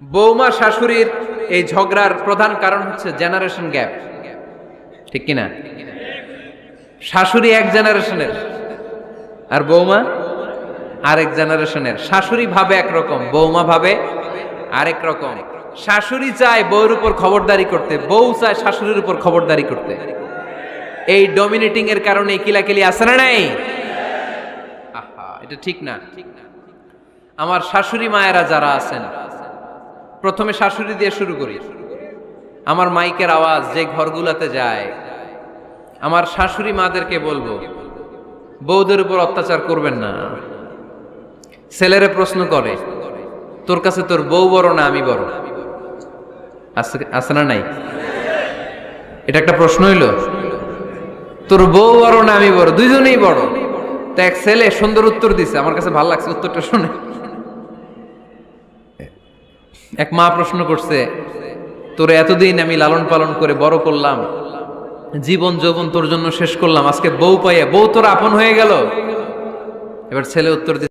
বৌমা শাশুড়ির এই ঝগড়ার প্রধান কারণ হচ্ছে জেনারেশন গ্যাপ, ঠিক কিনা? শাশুড়ি এক জেনারেশনের আর বৌমা আরেক জেনারেশনের। শাশুড়ি ভাবে একরকম, বৌমা ভাবে আরেক রকম। শাশুড়ি চায় বউর উপর খবরদারি করতে, বউ চায় শাশুড়ির উপর খবরদারি করতে। এই ডমিনেটিং এর কারণে কিলাকিলি আছে না নাই? আহা, এটা ঠিক না। আমার শাশুড়ি মায়েরা যারা আছেন, প্রথমে শাশুড়ি দিয়ে শুরু করি। আমার মাইকের আওয়াজ যে ঘরগুলাতে যায়, আমার শাশুড়ি মাদেরকে বলবো, বউদের উপর অত্যাচার করবেন না। ছেলেরে প্রশ্ন করে, তোর কাছে তোর বউ বড় না আমি বড়? আছে না নাই? এটা একটা প্রশ্ন হইল। তোর বউ বড় না আমি বড়? দুইজনেই বড়। তো এক ছেলে সুন্দর উত্তর দিছে, আমার কাছে ভালো লাগছে উত্তরটা শুনে। এক মা প্রশ্ন করছে, তোর এতদিন আমি লালন পালন করে বড় করলাম, জীবন যৌবন তোর জন্য শেষ করলাম, আজকে বউ পাইয়া বউ তোর আপন হয়ে গেল। এবার ছেলে উত্তর দিচ্ছে,